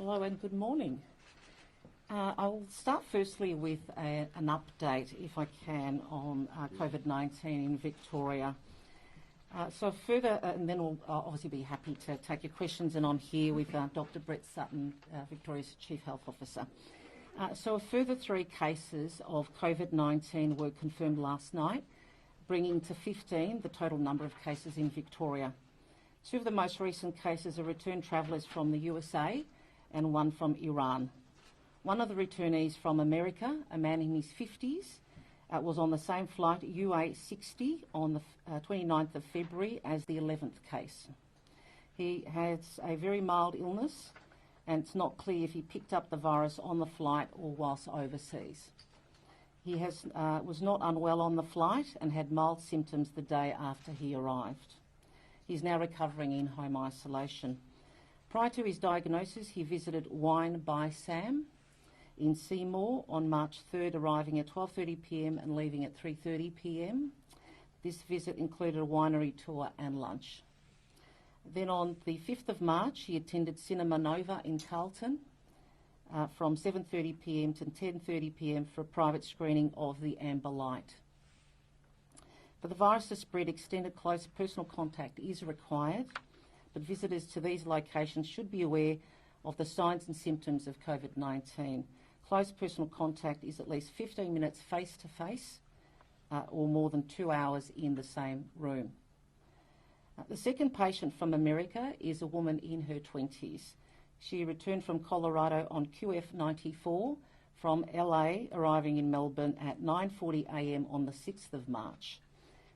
Hello and good morning. I'll start firstly with an update, if I can, on COVID-19 in Victoria. And then we'll obviously be happy to take your questions, and I'm here with Dr. Brett Sutton, Victoria's Chief Health Officer. So a further 3 cases of COVID-19 were confirmed last night, bringing to 15 the total number of cases in Victoria. 2 of the most recent cases are returned travellers from the USA and 1 from Iran. One of the returnees from America, a man in his 50s, was on the same flight UA60 on the 29th of February as the 11th case. He has a very mild illness, and it's not clear if he picked up the virus on the flight or whilst overseas. He was not unwell on the flight and had mild symptoms the day after he arrived. He's now recovering in home isolation. Prior to his diagnosis, he visited Wine by Sam in Seymour on March 3rd, arriving at 12:30 p.m. and leaving at 3:30 p.m. This visit included a winery tour and lunch. Then on the 5th of March, he attended Cinema Nova in Carlton from 7:30 p.m. to 10:30 p.m. for a private screening of The Amber Light. For the virus to spread, extended close personal contact is required, but visitors to these locations should be aware of the signs and symptoms of COVID-19. Close personal contact is at least 15 minutes face-to-face or more than 2 hours in the same room. The second patient from America is a woman in her 20s. She returned from Colorado on QF94 from LA, arriving in Melbourne at 9:40 a.m. on the 6th of March.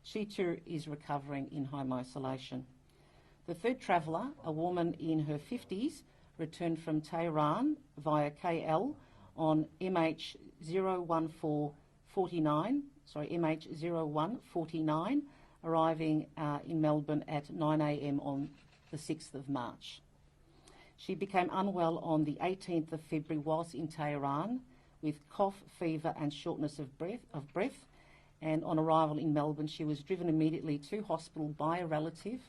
She too is recovering in home isolation. The third traveller, a woman in her 50s, returned from Tehran via KL on MH0149, arriving in Melbourne at 9 a.m. on the 6th of March. She became unwell on the 18th of February whilst in Tehran with cough, fever and shortness of breath, and on arrival in Melbourne she was driven immediately to hospital by a relative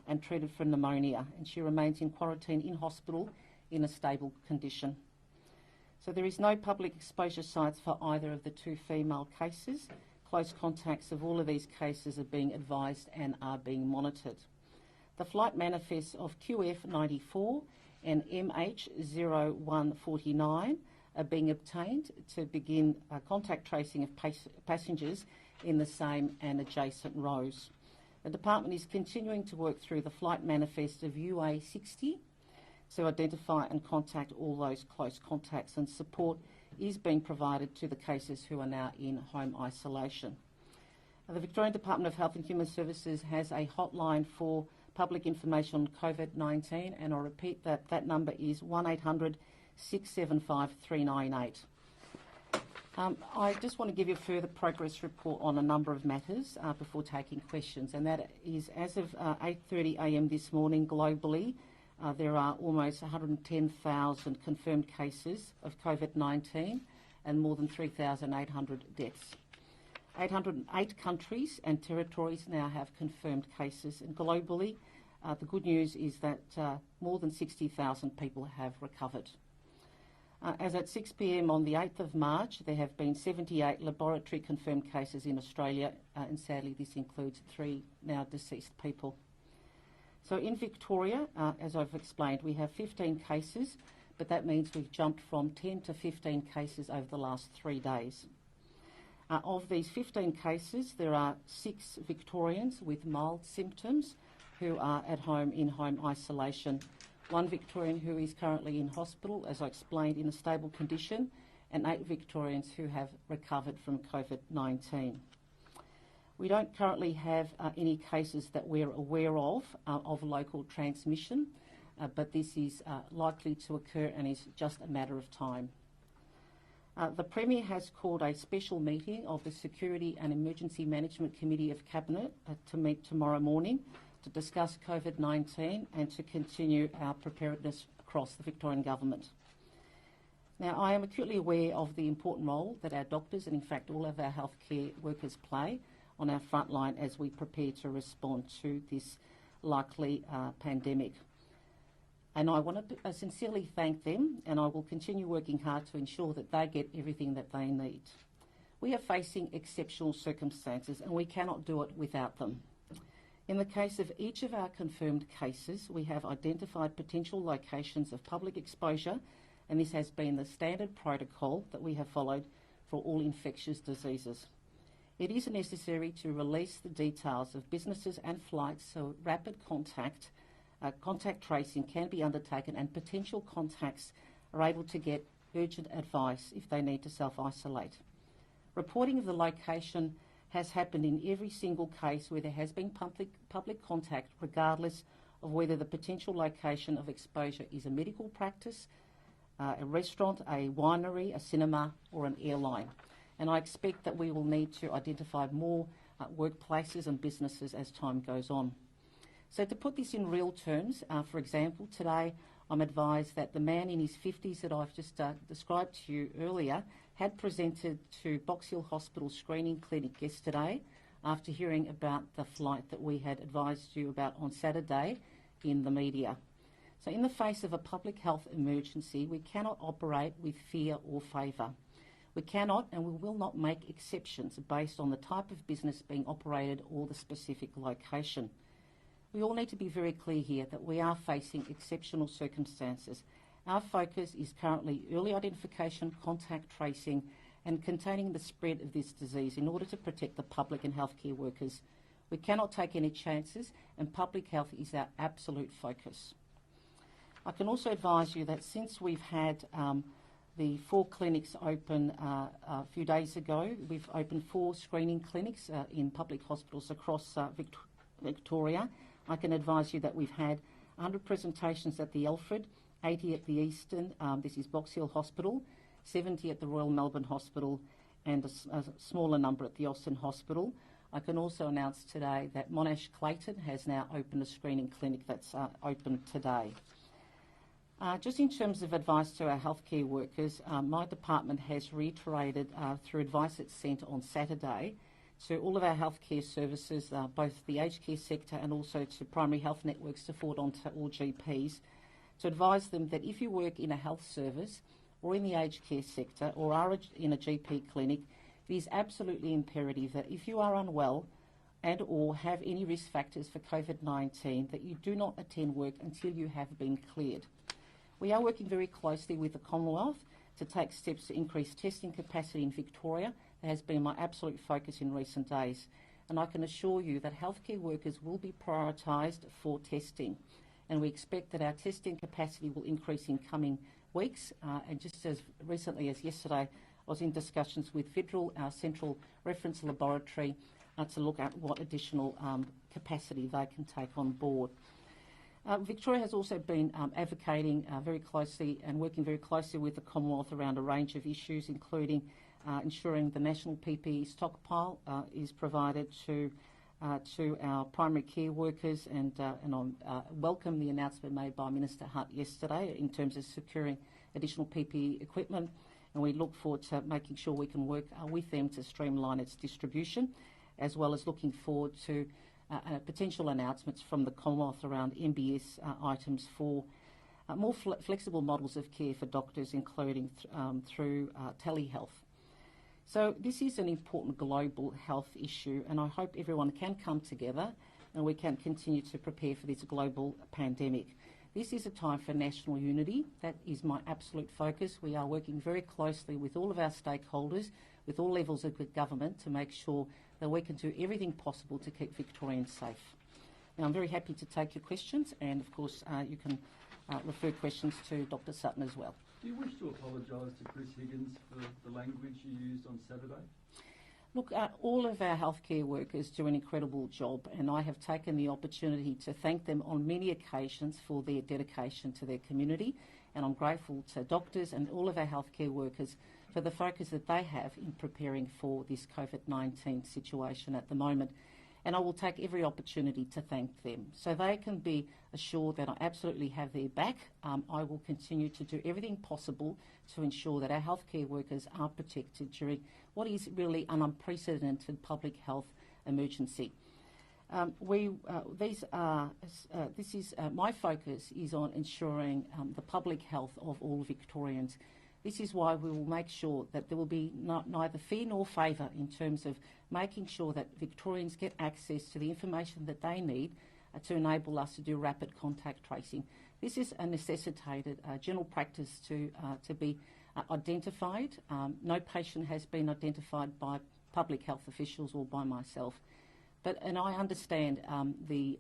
and treated for pneumonia, and she remains in quarantine in hospital in a stable condition. So there is no public exposure sites for either of the 2 female cases. Close contacts of all of these cases are being advised and are being monitored. The flight manifests of QF94 and MH0149 are being obtained to begin contact tracing of passengers in the same and adjacent rows. The department is continuing to work through the flight manifest of UA60 to identify and contact all those close contacts, and support is being provided to the cases who are now in home isolation. The Victorian Department of Health and Human Services has a hotline for public information on COVID-19, and I'll repeat that number is 1800 675 398. I just want to give you a further progress report on a number of matters before taking questions, and that is as of 8:30 a.m. this morning globally, there are almost 110,000 confirmed cases of COVID-19 and more than 3,800 deaths. 808 countries and territories now have confirmed cases, and globally the good news is that more than 60,000 people have recovered. As at 6 p.m. on the 8th of March, there have been 78 laboratory confirmed cases in Australia, and sadly this includes 3 now deceased people. So in Victoria, as I've explained, we have 15 cases, but that means we've jumped from 10 to 15 cases over the last 3 days. Of these 15 cases, there are 6 Victorians with mild symptoms who are at home in home isolation. 1 Victorian who is currently in hospital, as I explained, in a stable condition, and 8 Victorians who have recovered from COVID-19. We don't currently have any cases that we're aware of local transmission, but this is likely to occur and is just a matter of time. The Premier has called a special meeting of the Security and Emergency Management Committee of Cabinet to meet tomorrow morning to discuss COVID-19 and to continue our preparedness across the Victorian Government. Now, I am acutely aware of the important role that our doctors and in fact all of our healthcare workers play on our front line as we prepare to respond to this likely pandemic. And I want to sincerely thank them, and I will continue working hard to ensure that they get everything that they need. We are facing exceptional circumstances, and we cannot do it without them. In the case of each of our confirmed cases, we have identified potential locations of public exposure, and this has been the standard protocol that we have followed for all infectious diseases. It is necessary to release the details of businesses and flights so rapid contact tracing can be undertaken and potential contacts are able to get urgent advice if they need to self-isolate. Reporting of the location has happened in every single case where there has been public contact, regardless of whether the potential location of exposure is a medical practice, a restaurant, a winery, a cinema or an airline. And I expect that we will need to identify more workplaces and businesses as time goes on. So to put this in real terms, for example, today I'm advised that the man in his 50s that I've just described to you earlier had presented to Box Hill Hospital Screening Clinic yesterday after hearing about the flight that we had advised you about on Saturday in the media. So in the face of a public health emergency, we cannot operate with fear or favour. We cannot and we will not make exceptions based on the type of business being operated or the specific location. We all need to be very clear here that we are facing exceptional circumstances. Our focus is currently early identification, contact tracing and containing the spread of this disease in order to protect the public and healthcare workers. We cannot take any chances and public health is our absolute focus. I can also advise you that since we've had the 4 clinics open a few days ago, we've opened 4 screening clinics in public hospitals across Victoria. I can advise you that we've had 100 presentations at the Alfred, 80 at the Eastern, this is Box Hill Hospital, 70 at the Royal Melbourne Hospital and a smaller number at the Austin Hospital. I can also announce today that Monash Clayton has now opened a screening clinic that's open today. Just in terms of advice to our healthcare workers, my department has reiterated through advice it's sent on Saturday to all of our healthcare services, both the aged care sector and also to primary health networks to forward on to all GPs, to advise them that if you work in a health service or in the aged care sector or are in a GP clinic, it is absolutely imperative that if you are unwell and or have any risk factors for COVID-19, that you do not attend work until you have been cleared. We are working very closely with the Commonwealth to take steps to increase testing capacity in Victoria. That has been my absolute focus in recent days. And I can assure you that healthcare workers will be prioritised for testing. And we expect that our testing capacity will increase in coming weeks. And just as recently as yesterday, I was in discussions with Federal, our central reference laboratory, to look at what additional capacity they can take on board. Victoria has also been advocating very closely and working very closely with the Commonwealth around a range of issues, including ensuring the national PPE stockpile is provided to our primary care workers, and I welcome the announcement made by Minister Hutt yesterday in terms of securing additional PPE equipment, and we look forward to making sure we can work with them to streamline its distribution, as well as looking forward to potential announcements from the Commonwealth around MBS items for more flexible models of care for doctors, including through telehealth. So this is an important global health issue, and I hope everyone can come together and we can continue to prepare for this global pandemic. This is a time for national unity. That is my absolute focus. We are working very closely with all of our stakeholders, with all levels of government, to make sure that we can do everything possible to keep Victorians safe. Now, I'm very happy to take your questions, and of course you can refer questions to Dr. Sutton as well. Do you wish to apologise to Chris Higgins for the language you used on Saturday? Look, all of our healthcare workers do an incredible job, and I have taken the opportunity to thank them on many occasions for their dedication to their community, and I'm grateful to doctors and all of our healthcare workers for the focus that they have in preparing for this COVID-19 situation at the moment. And I will take every opportunity to thank them. So they can be assured that I absolutely have their back. I will continue to do everything possible to ensure that our healthcare workers are protected during what is really an unprecedented public health emergency. My focus is on ensuring the public health of all Victorians. This is why we will make sure that there will be neither fee nor favour in terms of making sure that Victorians get access to the information that they need to enable us to do rapid contact tracing. This is a necessitated general practice to be identified. No patient has been identified by public health officials or by myself. And I understand the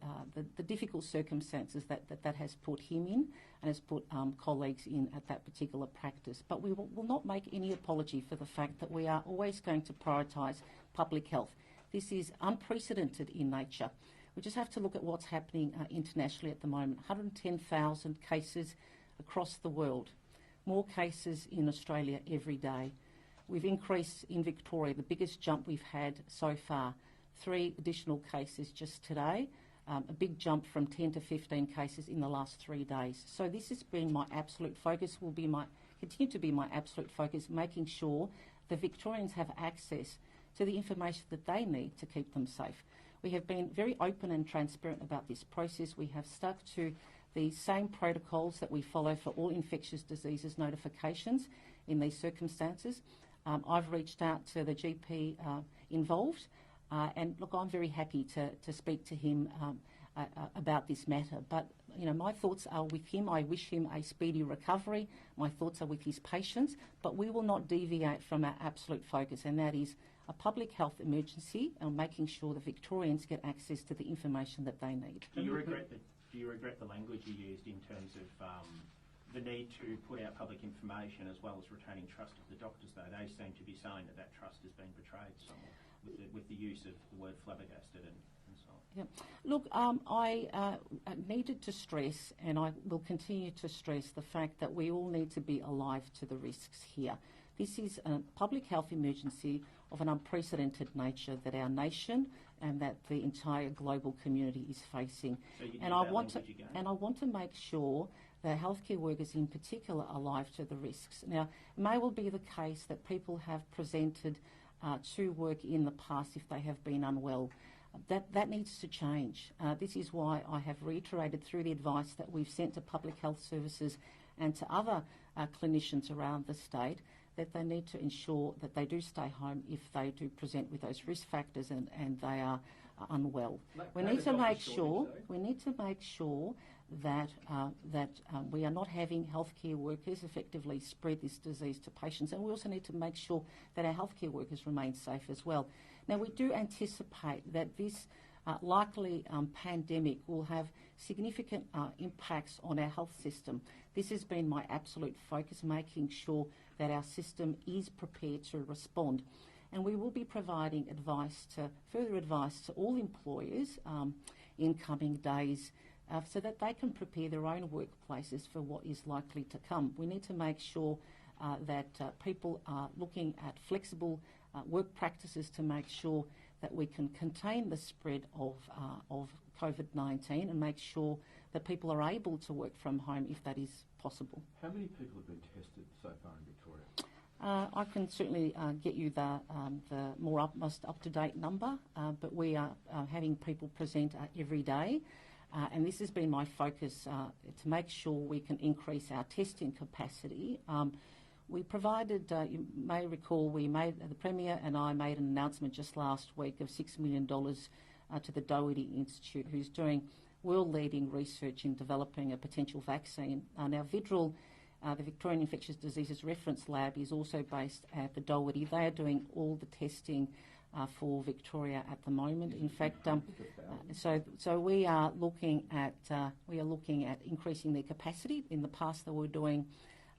difficult circumstances that has put him in and has put colleagues in at that particular practice. But we will not make any apology for the fact that we are always going to prioritise public health. This is unprecedented in nature. We just have to look at what's happening internationally at the moment. 110,000 cases across the world, more cases in Australia every day. We've increased in Victoria, the biggest jump we've had so far. 3 additional cases just today, a big jump from 10 to 15 cases in the last 3 days. So this has been my absolute focus, continue to be my absolute focus, making sure the Victorians have access to the information that they need to keep them safe. We have been very open and transparent about this process. We have stuck to the same protocols that we follow for all infectious diseases notifications in these circumstances. I've reached out to the GP involved. And look, I'm very happy to speak to him about this matter. But, you know, my thoughts are with him. I wish him a speedy recovery. My thoughts are with his patients. But we will not deviate from our absolute focus, and that is a public health emergency and making sure that Victorians get access to the information that they need. Do you regret the language you used in terms of the need to put out public information as well as retaining trust of the doctors, though? They seem to be saying that trust has been betrayed somewhat with the use of the word flabbergasted and so on. Yeah. Look, I needed to stress, and I will continue to stress, the fact that we all need to be alive to the risks here. This is a public health emergency of an unprecedented nature that our nation and that the entire global community is facing. So and I want to make sure that healthcare workers in particular are alive to the risks. Now, it may well be the case that people have presented to work in the past if they have been unwell. That needs to change. This is why I have reiterated through the advice that we've sent to public health services and to other clinicians around the state that they need to ensure that they do stay home if they do present with those risk factors and they are unwell. We need to make sure that we are not having healthcare workers effectively spread this disease to patients, and we also need to make sure that our healthcare workers remain safe as well. Now, we do anticipate that this likely pandemic will have significant impacts on our health system. This has been my absolute focus, making sure that our system is prepared to respond. And we will be providing further advice to all employers in coming days so that they can prepare their own workplaces for what is likely to come. We need to make sure that people are looking at flexible work practices to make sure that we can contain the spread of COVID-19 and make sure that people are able to work from home if that is possible. How many people have been tested so far in Victoria? I can certainly get you the most up-to-date number, but we are having people present every day. And this has been my focus to make sure we can increase our testing capacity. We provided, you may recall, the Premier and I made an announcement just last week of $6 million to the Doherty Institute, who's doing world-leading research in developing a potential vaccine. Now, VIDRL, the Victorian Infectious Diseases Reference Lab, is also based at the Doherty. They are doing all the testing for Victoria at the moment. In fact, so we are looking at increasing their capacity. In the past, they were doing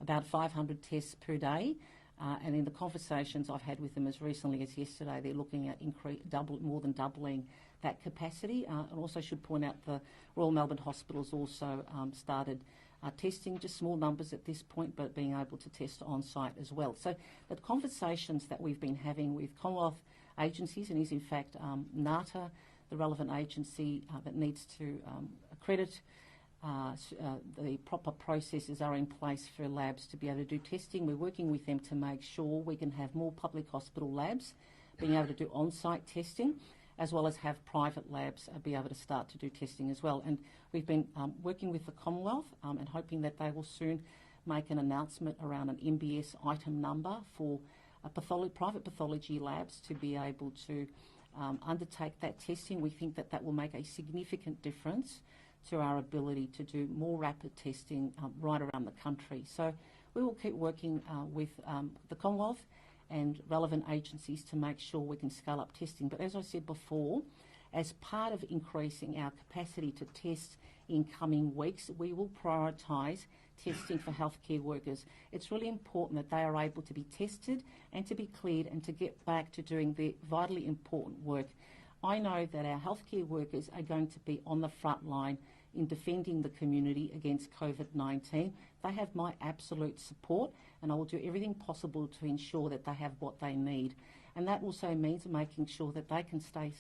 about 500 tests per day, and in the conversations I've had with them as recently as yesterday, they're looking at more than doubling that capacity. And also should point out the Royal Melbourne Hospital's also started testing, just small numbers at this point, but being able to test on site as well. So the conversations that we've been having with Commonwealth agencies, and is in fact NATA, the relevant agency that needs to accredit the proper processes are in place for labs to be able to do testing. We're working with them to make sure we can have more public hospital labs being able to do on-site testing. as well as have private labs be able to start to do testing as well. And we've been working with the Commonwealth and hoping that they will soon make an announcement around an MBS item number for private pathology labs to be able to undertake that testing. We think that that will make a significant difference to our ability to do more rapid testing right around the country. So we will keep working with the Commonwealth and relevant agencies to make sure we can scale up testing. But as I said before, as part of increasing our capacity to test in coming weeks, we will prioritise testing for healthcare workers. It's really important that they are able to be tested and to be cleared and to get back to doing their vitally important work. I know that our healthcare workers are going to be on the front line in defending the community against COVID-19. They have my absolute support, and I will do everything possible to ensure that they have what they need. And that also means making sure that they can stay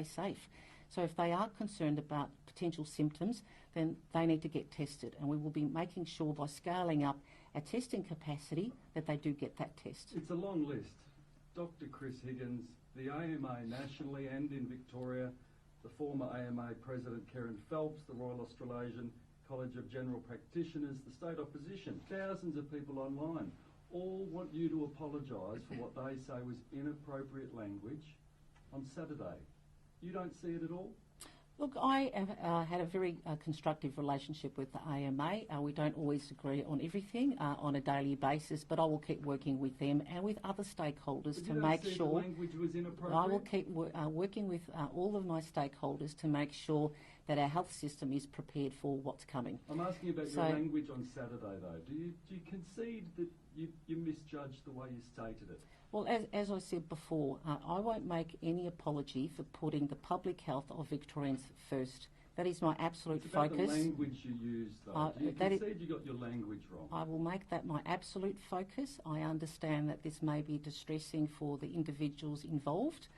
safe. So if they are concerned about potential symptoms, then they need to get tested. And we will be making sure by scaling up our testing capacity that they do get that test. It's a long list. Dr. Chris Higgins, the AMA nationally and in Victoria, the former AMA President Kerryn Phelps, the Royal Australasian College of General Practitioners, the state opposition, thousands of people online, all want you to apologise for what they say was inappropriate language on Saturday. You don't see it at all? Look, I have had a very constructive relationship with the AMA. We don't always agree on everything on a daily basis, but I will keep working with them and with other stakeholders to make sure. The language was inappropriate? I will keep working with all of my stakeholders to make sure that our health system is prepared for what's coming. I'm asking about your language on Saturday, though. Do you concede that you misjudged the way you stated it? Well, as I said before, I won't make any apology for putting the public health of Victorians first. That is my absolute it's about focus. The language you used, though. Do you concede you got your language wrong? I will make that my absolute focus. I understand that this may be distressing for the individuals involved,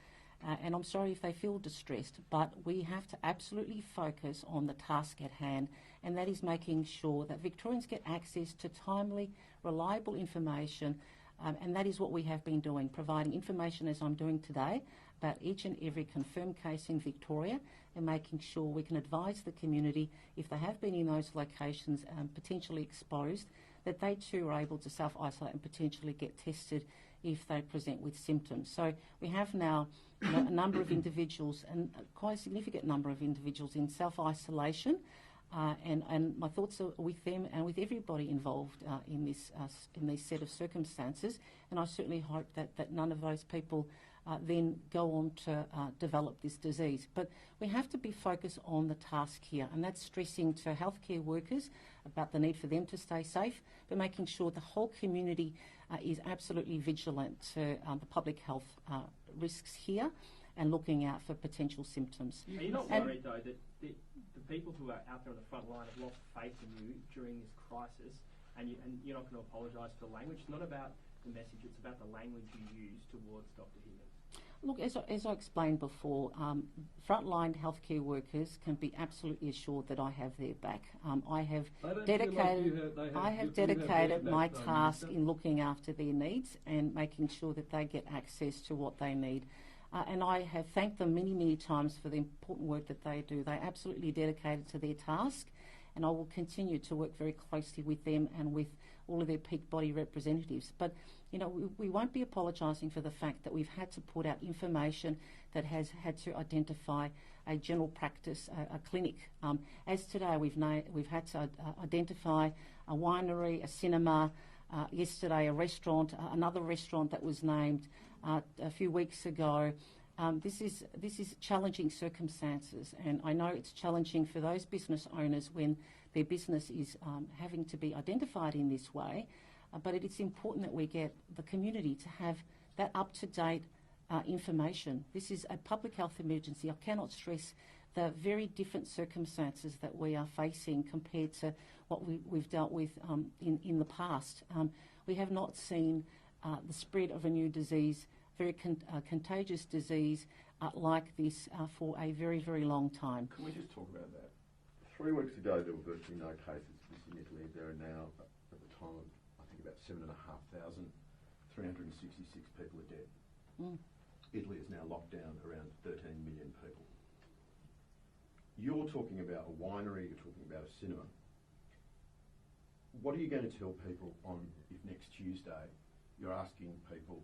and I'm sorry if they feel distressed, but we have to absolutely focus on the task at hand, and that is making sure that Victorians get access to timely, reliable information. And that is what we have been doing, providing information as I'm doing today about each and every confirmed case in Victoria and making sure we can advise the community if they have been in those locations potentially exposed, that they too are able to self-isolate and potentially get tested if they present with symptoms. So we have now a number of individuals, and quite a significant number of individuals in self-isolation. And my thoughts are with them and with everybody involved in this set of circumstances. And I certainly hope that none of those people then go on to develop this disease. But we have to be focused on the task here, and that's stressing to healthcare workers about the need for them to stay safe, but making sure the whole community is absolutely vigilant to the public health risks here and looking out for potential symptoms. Are you not worried, though, that the people who are out there on the front line have lost faith in you during this crisis, and you're not going to apologise for the language? It's not about the message, it's about the language you use towards Dr. Higgins. Look, as I explained before, frontline healthcare workers can be absolutely assured that I have their back. I have dedicated my task in looking after their needs and making sure that they get access to what they need. And I have thanked them many, many times for the important work that they do. They're absolutely dedicated to their task, and I will continue to work very closely with them and with all of their peak body representatives. But, you know, we won't be apologising for the fact that we've had to put out information that has had to identify a general practice, a clinic. As today, we've had to identify a winery, a cinema, yesterday a restaurant, another restaurant that was named a few weeks ago. This is challenging circumstances, and I know it's challenging for those business owners when their business is having to be identified in this way, but it is important that we get the community to have that up-to-date information. This is a public health emergency. I cannot stress the very different circumstances that we are facing compared to what we've dealt with in the past. We have not seen the spread of a new disease, very contagious disease like this for a very, very long time. Can we just talk about that? 3 weeks ago, there were virtually no cases of this in Italy. There are now, at the time of, I think, about 7,500, 366 people are dead. Italy has now locked down around 13 million people. You're talking about a winery, you're talking about a cinema. What are you going to tell people if next Tuesday you're asking people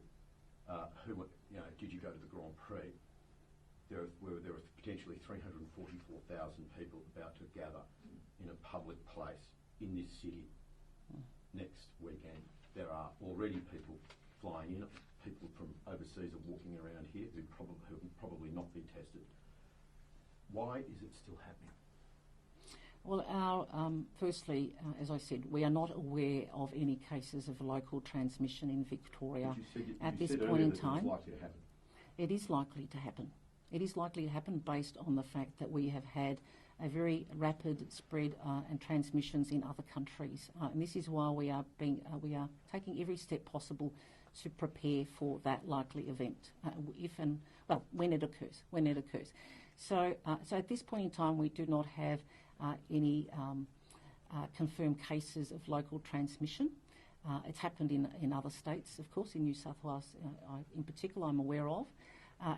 did you go to the Grand Prix? There are potentially 344,000 people about to gather in a public place in this city next weekend. There are already people flying in, people from overseas are walking around here who probably not been tested. Why is it still happening? Well, firstly, as I said, we are not aware of any cases of local transmission in Victoria at this point in time. It is likely to happen. It is likely to happen based on the fact that we have had a very rapid spread and transmissions in other countries, and this is why we are taking every step possible to prepare for that likely event, when it occurs. So at this point in time, we do not have any confirmed cases of local transmission. It's happened in other states, of course, in New South Wales in particular I'm aware of,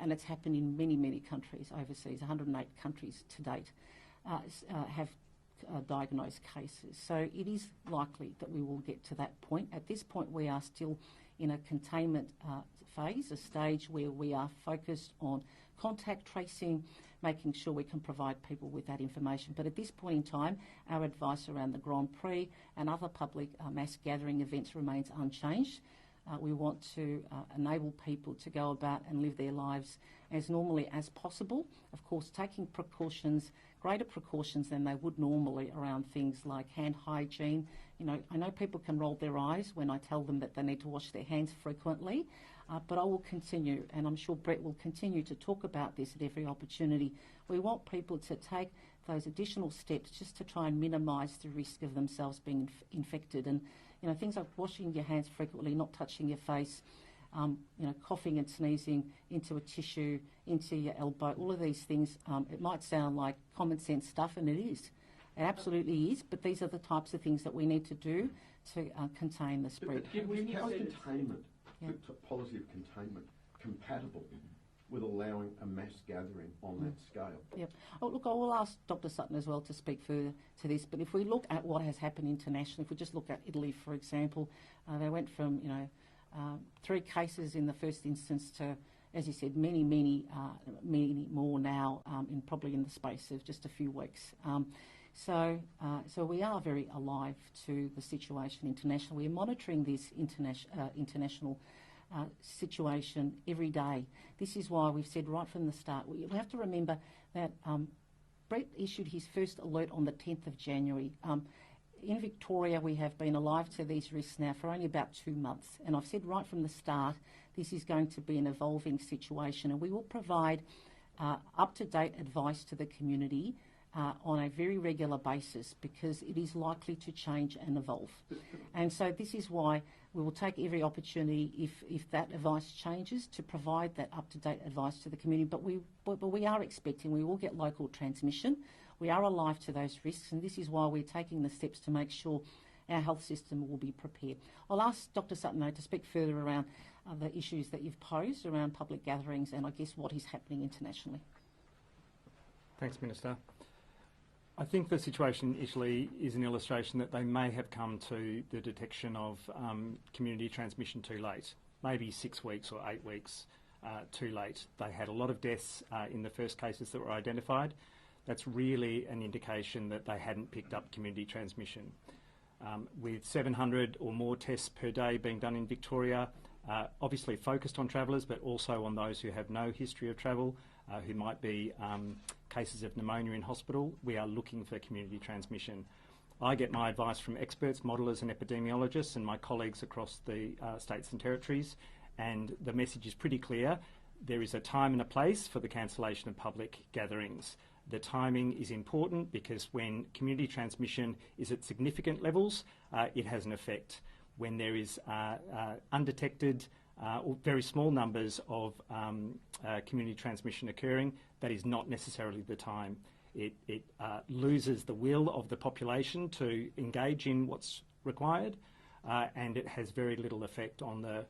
and it's happened in many, many countries overseas. 108 countries to date have diagnosed cases. So it is likely that we will get to that point. At this point, we are still in a containment phase, a stage where we are focused on contact tracing, making sure we can provide people with that information. But at this point in time, our advice around the Grand Prix and other public mass gathering events remains unchanged. We want to enable people to go about and live their lives as normally as possible. Of course, taking precautions, greater precautions than they would normally around things like hand hygiene. I know people can roll their eyes when I tell them that they need to wash their hands frequently, but I will continue, and I'm sure Brett will continue to talk about this at every opportunity. We want people to take those additional steps just to try and minimise the risk of themselves being infected. And things like washing your hands frequently, not touching your face, coughing and sneezing into a tissue, into your elbow, all of these things, it might sound like common sense stuff, and it is. It absolutely is, but these are the types of things that we need to do to contain the spread. But how is containment, the policy of containment, compatible with allowing a mass gathering on that scale? Yep. Oh, look, I will ask Dr. Sutton as well to speak further to this, but if we look at what has happened internationally, if we just look at Italy, for example, they went from, 3 cases in the first instance to, as you said, many more now, probably in the space of just a few weeks. So we are very alive to the situation internationally. We're monitoring this international situation every day. This is why we've said right from the start, we have to remember that Brett issued his first alert on the 10th of January. In Victoria, we have been alive to these risks now for only about 2 months, and I've said right from the start this is going to be an evolving situation, and we will provide up-to-date advice to the community on a very regular basis, because it is likely to change and evolve. And so this is why we will take every opportunity, if that advice changes, to provide that up-to-date advice to the community. But we are expecting we will get local transmission. We are alive to those risks, and this is why we're taking the steps to make sure our health system will be prepared. I'll ask Dr. Sutton to speak further around the issues that you've posed around public gatherings and I guess what is happening internationally. Thanks, Minister. I think the situation in Italy is an illustration that they may have come to the detection of community transmission too late, maybe 6 weeks or 8 weeks too late. They had a lot of deaths in the first cases that were identified. That's really an indication that they hadn't picked up community transmission. With 700 or more tests per day being done in Victoria, obviously focused on travellers, but also on those who have no history of travel, who might be cases of pneumonia in hospital, we are looking for community transmission. I get my advice from experts, modellers and epidemiologists and my colleagues across the states and territories, and the message is pretty clear. There is a time and a place for the cancellation of public gatherings. The timing is important because when community transmission is at significant levels, it has an effect. When there is undetected or very small numbers of community transmission occurring, that is not necessarily the time. It loses the will of the population to engage in what's required, and it has very little effect on the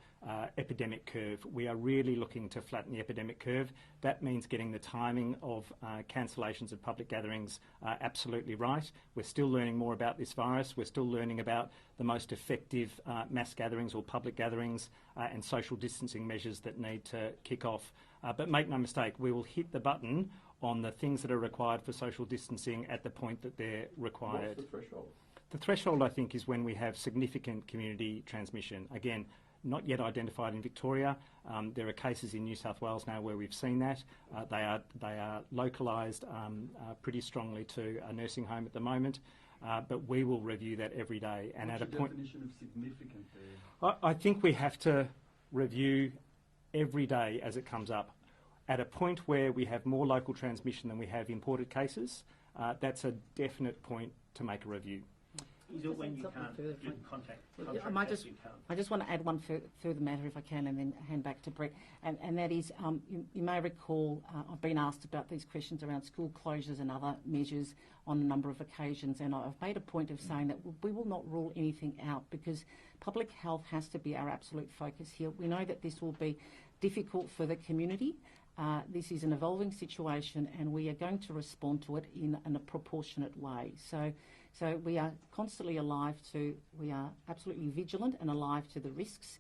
epidemic curve. We are really looking to flatten the epidemic curve. That means getting the timing of cancellations of public gatherings absolutely right. We're still learning more about this virus. We're still learning about the most effective mass gatherings or public gatherings and social distancing measures that need to kick off. But make no mistake, we will hit the button on the things that are required for social distancing at the point that they're required. What's the threshold? The threshold, I think, is when we have significant community transmission. Again, not yet identified in Victoria. There are cases in New South Wales now where we've seen that. They are localised pretty strongly to a nursing home at the moment, but we will review that every day. And What's at a your point, definition of significant there? I think we have to review every day as it comes up. At a point where we have more local transmission than we have imported cases, that's a definite point to make a review. Is it when you Something can't further do from- contact Well, contract I might tests, just- you can't? I just want to add one further matter, if I can, and then hand back to Brett. And that is, you may recall, I've been asked about these questions around school closures and other measures on a number of occasions, and I've made a point of saying that we will not rule anything out because public health has to be our absolute focus here. We know that this will be difficult for the community. This is an evolving situation, and we are going to respond to it in a proportionate way. So we are constantly we are absolutely vigilant and alive to the risks.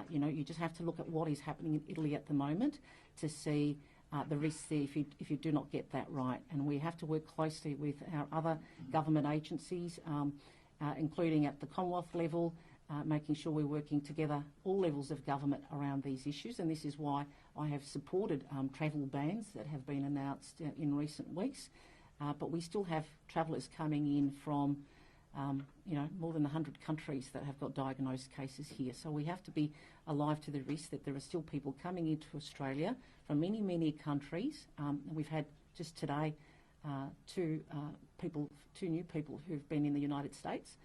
You just have to look at what is happening in Italy at the moment to see the risks there if you do not get that right. And we have to work closely with our other government agencies, including at the Commonwealth level, making sure we're working together, all levels of government around these issues. And this is why I have supported travel bans that have been announced in recent weeks. But we still have travellers coming in from, more than 100 countries that have got diagnosed cases here. So we have to be alive to the risk that there are still people coming into Australia from many, many countries. We've had just today two new people who've been in the United States,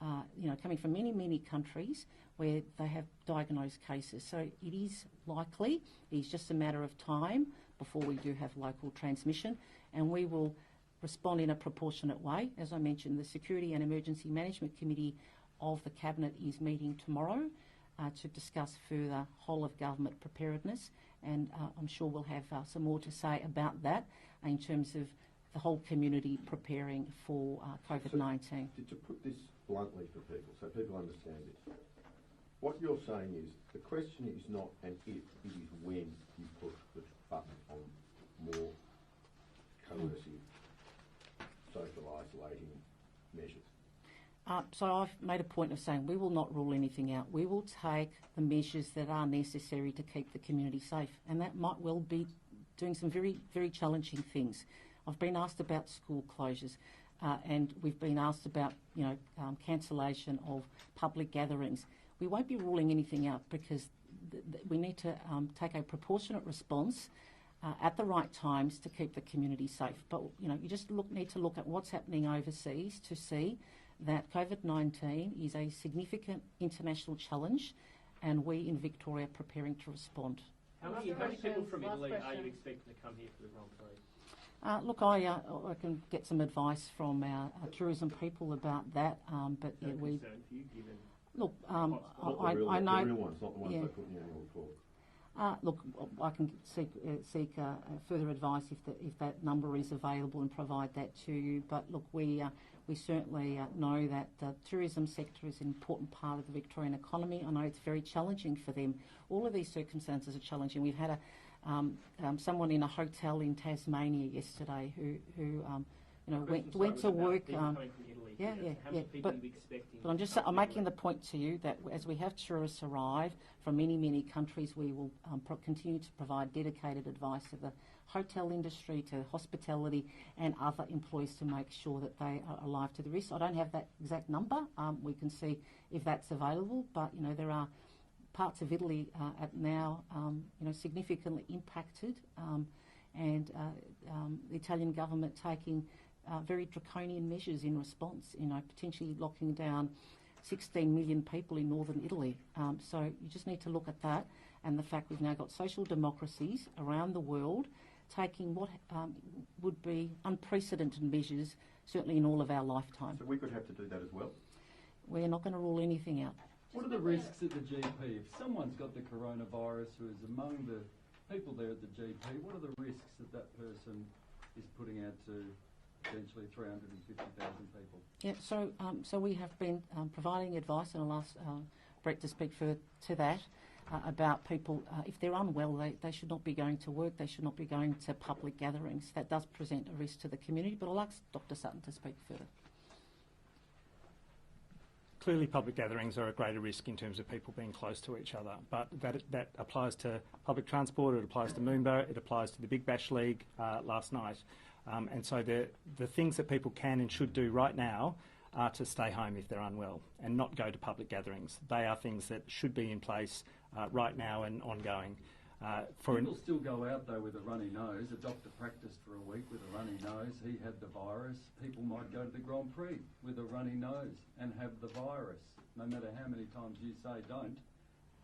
coming from many, many countries where they have diagnosed cases. So it is likely, it's just a matter of time before we do have local transmission, and we will respond in a proportionate way. As I mentioned, the Security and Emergency Management Committee of the Cabinet is meeting tomorrow to discuss further whole-of-government preparedness, and I'm sure we'll have some more to say about that in terms of the whole community preparing for COVID-19. To put this bluntly for people, so people understand this, what you're saying is the question is not an if, it is when you push the button on more coercive social isolating measures. So I've made a point of saying we will not rule anything out. We will take the measures that are necessary to keep the community safe, and that might well be doing some very, very challenging things. I've been asked about school closures, and we've been asked about, cancellation of public gatherings. We won't be ruling anything out because we need to take a proportionate response at the right times to keep the community safe. But, you just need to look at what's happening overseas to see that COVID-19 is a significant international challenge, and we in Victoria are preparing to respond. How many people from Italy are you expecting to come here for the Grand Prix? Look, I can get some advice from our tourism people about that, but No yeah, concern for you, given look, Not I the know. real ones, not the ones yeah. they put in the annual report. Look, I can seek further advice if that number is available and provide that to you. But look, we certainly know that the tourism sector is an important part of the Victorian economy. I know it's very challenging for them. All of these circumstances are challenging. We've had someone in a hotel in Tasmania yesterday who went to work. Coming from Italy. yeah, How yeah, many people but- are you expecting? But I'm making the point to you that as we have tourists arrive from many, many countries, we will continue to provide dedicated advice to the hotel industry, to hospitality and other employees to make sure that they are alive to the risk. I don't have that exact number. We can see if that's available, but there are parts of Italy now significantly impacted, and the Italian government taking very draconian measures in response, potentially locking down 16 million people in northern Italy. So you just need to look at that and the fact we've now got social democracies around the world taking what would be unprecedented measures, certainly in all of our lifetime. So we could have to do that as well? we're not going to rule anything out. What are the risks at the GP? If someone's got the coronavirus who is among the people there at the GP, what are the risks that that person is putting out to potentially 350,000 people? Yeah, so we have been providing advice, and I'll ask Brett to speak further to that, about people, if they're unwell, they should not be going to work, they should not be going to public gatherings. That does present a risk to the community, but I'll ask Dr Sutton to speak further. Clearly, public gatherings are a greater risk in terms of people being close to each other, but that applies to public transport, it applies to Moomba, it applies to the Big Bash League last night. And so the things that people can and should do right now are to stay home if they're unwell and not go to public gatherings. They are things that should be in place right now and ongoing. People still go out though with a runny nose. A doctor practiced for a week with a runny nose. He had the virus. People might go to the Grand Prix with a runny nose and have the virus. No matter how many times you say don't,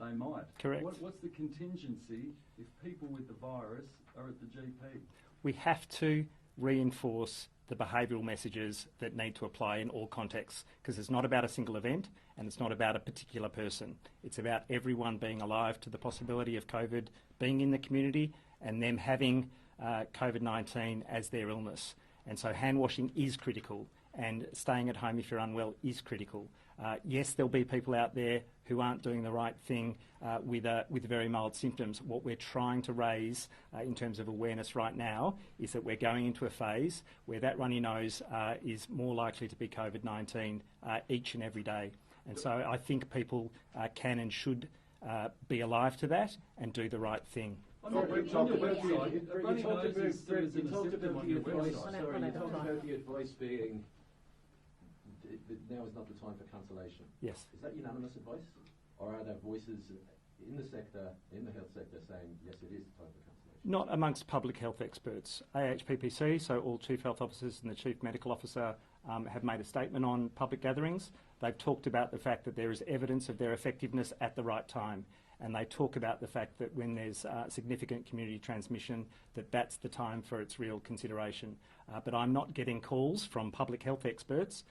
they might. Correct. What's the contingency if people with the virus are at the GP? We have to reinforce the behavioural messages that need to apply in all contexts, because it's not about a single event and it's not about a particular person. It's about everyone being alive to the possibility of COVID being in the community and them having COVID-19 as their illness. And so hand washing is critical, and staying at home if you're unwell is critical. Yes, there'll be people out there who aren't doing the right thing with very mild symptoms. What we're trying to raise in terms of awareness right now is that we're going into a phase where that runny nose is more likely to be COVID-19 each and every day. And so I think people can and should be alive to that and do the right thing. On your website, a runny nose is still a symptom on your website. Sorry, you talked about the advice being now is not the time for cancellation. Yes. Is that unanimous advice? Or are there voices in the sector, in the health sector, saying, yes, it is the time for cancellation? Not amongst public health experts. AHPPC, so all Chief Health Officers and the Chief Medical Officer have made a statement on public gatherings. They've talked about the fact that there is evidence of their effectiveness at the right time. And they talk about the fact that when there's significant community transmission, that's the time for its real consideration. But I'm not getting calls from public health experts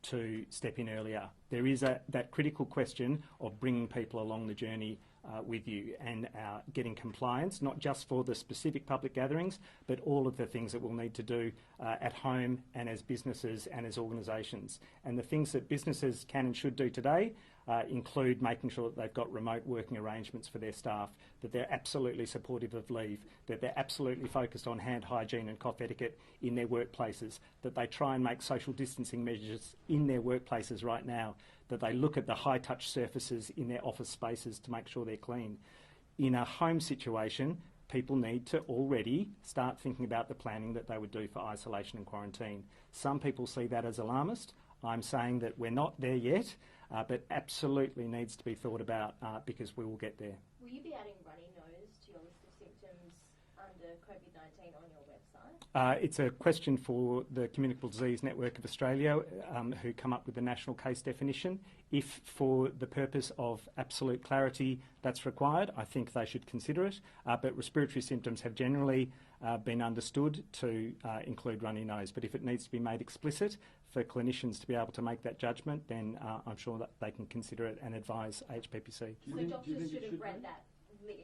to step in earlier. There is that critical question of bringing people along the journey with you and getting compliance, not just for the specific public gatherings, but all of the things that we'll need to do at home and as businesses and as organisations. And the things that businesses can and should do today include making sure that they've got remote working arrangements for their staff, that they're absolutely supportive of leave, that they're absolutely focused on hand hygiene and cough etiquette in their workplaces, that they try and make social distancing measures in their workplaces right now, that they look at the high-touch surfaces in their office spaces to make sure they're clean. In a home situation, people need to already start thinking about the planning that they would do for isolation and quarantine. Some people see that as alarmist. I'm saying that we're not there yet, but absolutely needs to be thought about because we will get there. Will you be adding runny nose to your list of symptoms under COVID-19 on your website? It's a question for the Communicable Disease Network of Australia, who come up with the national case definition. If for the purpose of absolute clarity that's required, I think they should consider it. But respiratory symptoms have generally been understood to include runny nose. But if it needs to be made explicit for clinicians to be able to make that judgment, then I'm sure that they can consider it and advise HPPC. So doctors should have read that list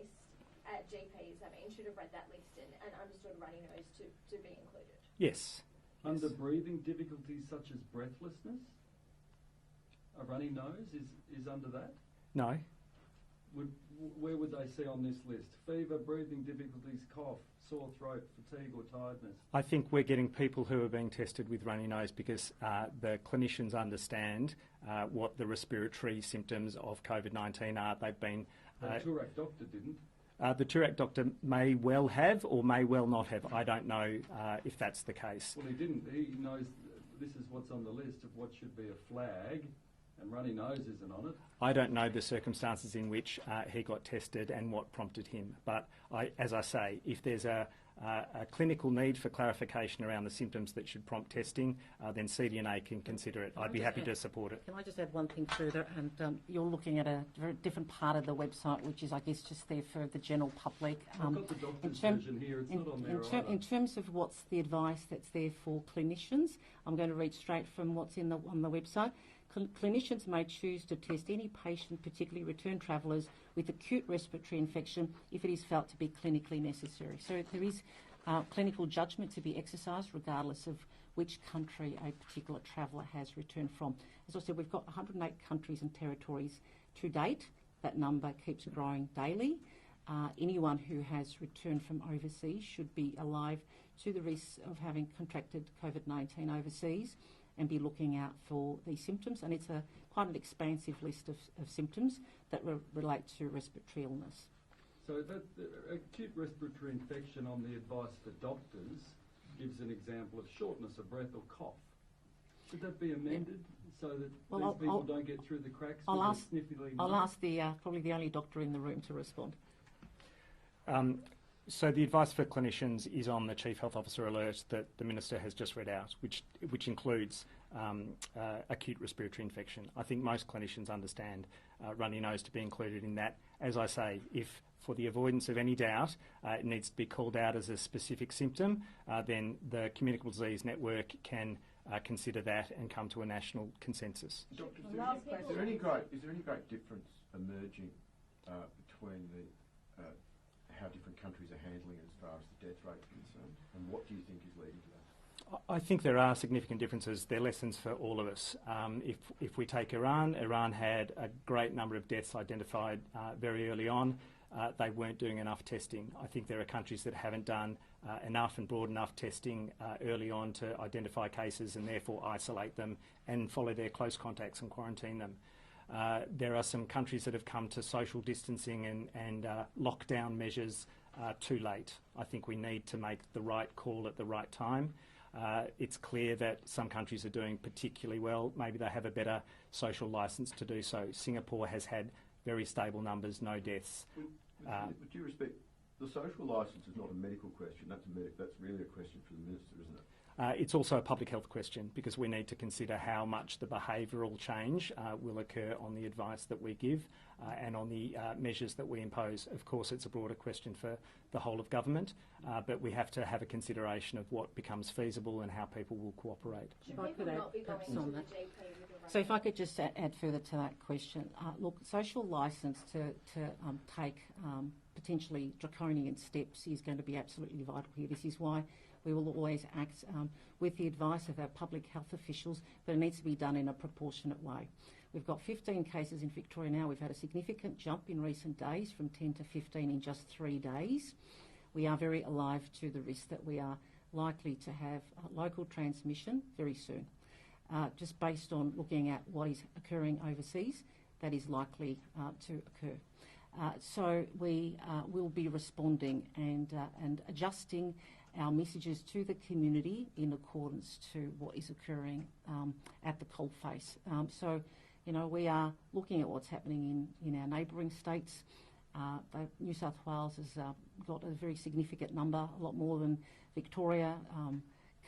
at GPs, should have read that list and understood runny nose to be included? Yes. Under breathing difficulties such as breathlessness, a runny nose is under that? No. Where would they see on this list? Fever, breathing difficulties, cough, sore throat, fatigue or tiredness? I think we're getting people who are being tested with runny nose because the clinicians understand what the respiratory symptoms of COVID-19 are. They've been... The Toorak doctor didn't. The Toorak doctor may well have or may well not have. I don't know if that's the case. Well, he didn't. He knows this is what's on the list of what should be a flag, and runny nose isn't on it. I don't know the circumstances in which he got tested and what prompted him. But as I say, if there's a clinical need for clarification around the symptoms that should prompt testing, then CDNA can consider it. I'd be happy to support it. Can I just add one thing further? And you're looking at a very different part of the website, which is, I guess, just there for the general public. I've got the doctor's version here. It's not on there either. In terms of what's the advice that's there for clinicians, I'm going to read straight from what's on the website. clinicians may choose to test any patient, particularly return travellers, with acute respiratory infection if it is felt to be clinically necessary. So there is clinical judgment to be exercised regardless of which country a particular traveller has returned from. As I said, we've got 108 countries and territories to date. That number keeps growing daily. Anyone who has returned from overseas should be alive to the risks of having contracted COVID-19 overseas and be looking out for these symptoms. And it's quite an expansive list of symptoms that relate to respiratory illness. So that acute respiratory infection on the advice for doctors gives an example of shortness of breath or cough. Should that be amended so that these people don't get through the cracks? I'll ask the probably the only doctor in the room to respond. So the advice for clinicians is on the Chief Health Officer alert that the Minister has just read out, which includes acute respiratory infection. I think most clinicians understand runny nose to be included in that. As I say, if for the avoidance of any doubt it needs to be called out as a specific symptom, then the Communicable Disease Network can consider that and come to a national consensus. Doctor, is there any great difference emerging between how different countries are handling it as far as the death rate is concerned, and what do you think is leading to that? I think there are significant differences. They're lessons for all of us. If we take Iran had a great number of deaths identified very early on. They weren't doing enough testing. I think there are countries that haven't done enough and broad enough testing early on to identify cases and therefore isolate them and follow their close contacts and quarantine them. There are some countries that have come to social distancing and lockdown measures too late. I think we need to make the right call at the right time. It's clear that some countries are doing particularly well. Maybe they have a better social licence to do so. Singapore has had very stable numbers, no deaths. With due respect, the social licence is not a medical question. That's really a question for the Minister, isn't it? It's also a public health question because we need to consider how much the behavioural change will occur on the advice that we give and on the measures that we impose. Of course, it's a broader question for the whole of government, but we have to have a consideration of what becomes feasible and how people will cooperate. Should people not be going to the GP with a So if I could just add further to that question. Look, social licence to take potentially draconian steps is going to be absolutely vital here. This is why we will always act with the advice of our public health officials, but it needs to be done in a proportionate way. We've got 15 cases in Victoria now. We've had a significant jump in recent days from 10 to 15 in just 3 days. We are very alive to the risk that we are likely to have local transmission very soon. Just based on looking at what is occurring overseas, that is likely to occur. So we will be responding and adjusting our messages to the community in accordance to what is occurring at the coalface. So, you know, we are looking at what's happening in our neighbouring states. New South Wales has got a very significant number, a lot more than Victoria,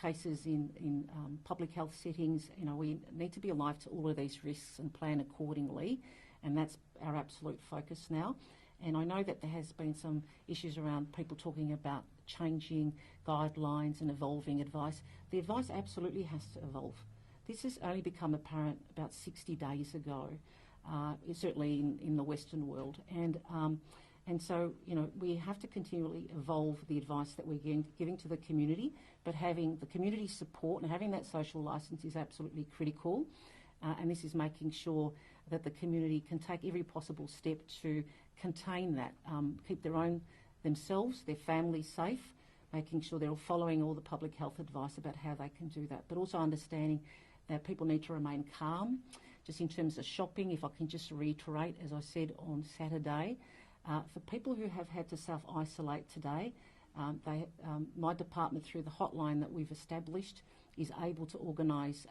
cases in public health settings. You know, we need to be alive to all of these risks and plan accordingly, and that's our absolute focus now. And I know that there has been some issues around people talking about changing guidelines and evolving advice. The advice absolutely has to evolve. This has only become apparent about 60 days ago, certainly in the Western world. And so, you know, we have to continually evolve the advice that we're giving to the community, but having the community support and having that social licence is absolutely critical. And this is making sure that the community can take every possible step to contain that, keep themselves, their families safe, making sure they're all following all the public health advice about how they can do that, but also understanding that people need to remain calm. Just in terms of shopping, if I can just reiterate, as I said on Saturday, for people who have had to self-isolate today, my department, through the hotline that we've established, is able to organise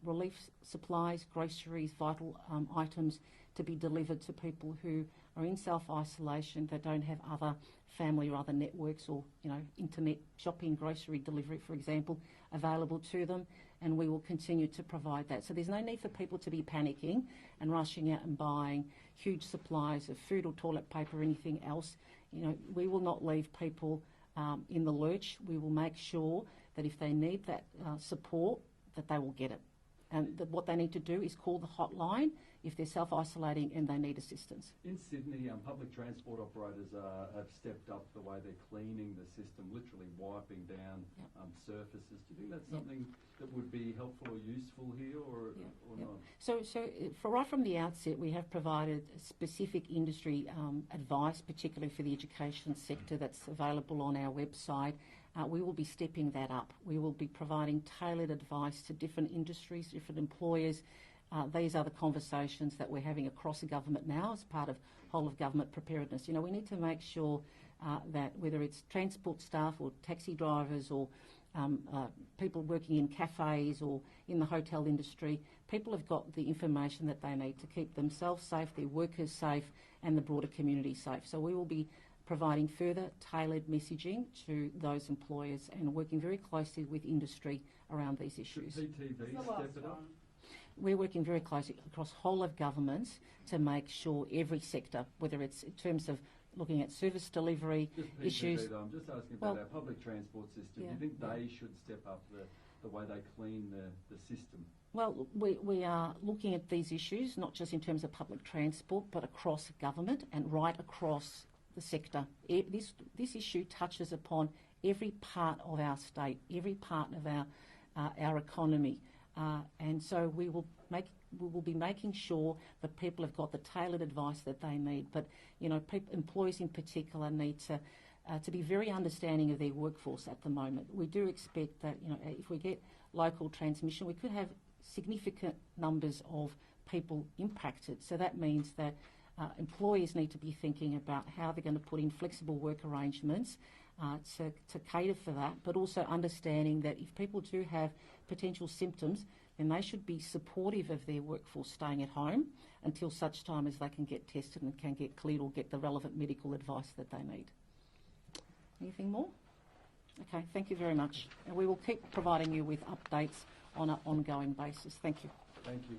relief supplies, groceries, vital items to be delivered to people who are in self-isolation, that don't have other family or other networks or, you know, internet shopping, grocery delivery, for example, available to them, and we will continue to provide that. So there's no need for people to be panicking and rushing out and buying huge supplies of food or toilet paper or anything else. You know, we will not leave people in the lurch. We will make sure that if they need that support, that they will get it. And what they need to do is call the hotline if they're self-isolating and they need assistance. In Sydney, public transport operators have stepped up the way they're cleaning the system, literally wiping down surfaces. Do you think that's something that would be helpful or useful here, or not? So for right from the outset, we have provided specific industry advice, particularly for the education sector, that's available on our website. We will be stepping that up. We will be providing tailored advice to different industries, different employers. These are the conversations that we're having across the government now as part of whole of government preparedness. You know, we need to make sure that whether it's transport staff or taxi drivers or people working in cafes or in the hotel industry, people have got the information that they need to keep themselves safe, their workers safe, and the broader community safe. So we will be providing further tailored messaging to those employers and working very closely with industry around these issues. Should PTV step it up? We're working very closely across whole of governments to make sure every sector, whether it's in terms of looking at service delivery Just PTV issues. though, I'm just asking about our public transport system. Do you think they should step up the way they clean the system? Well, we are looking at these issues, not just in terms of public transport, but across government and right across the sector. This issue touches upon every part of our state, every part of our economy. And so we will be making sure that people have got the tailored advice that they need. But you know, employees in particular need to be very understanding of their workforce at the moment. We do expect that, you know, if we get local transmission, we could have significant numbers of people impacted. So that means that employers need to be thinking about how they're going to put in flexible work arrangements to cater for that, but also understanding that if people do have potential symptoms, then they should be supportive of their workforce staying at home until such time as they can get tested and can get cleared or get the relevant medical advice that they need. Anything more? Okay, thank you very much. And we will keep providing you with updates on an ongoing basis. Thank you. Thank you.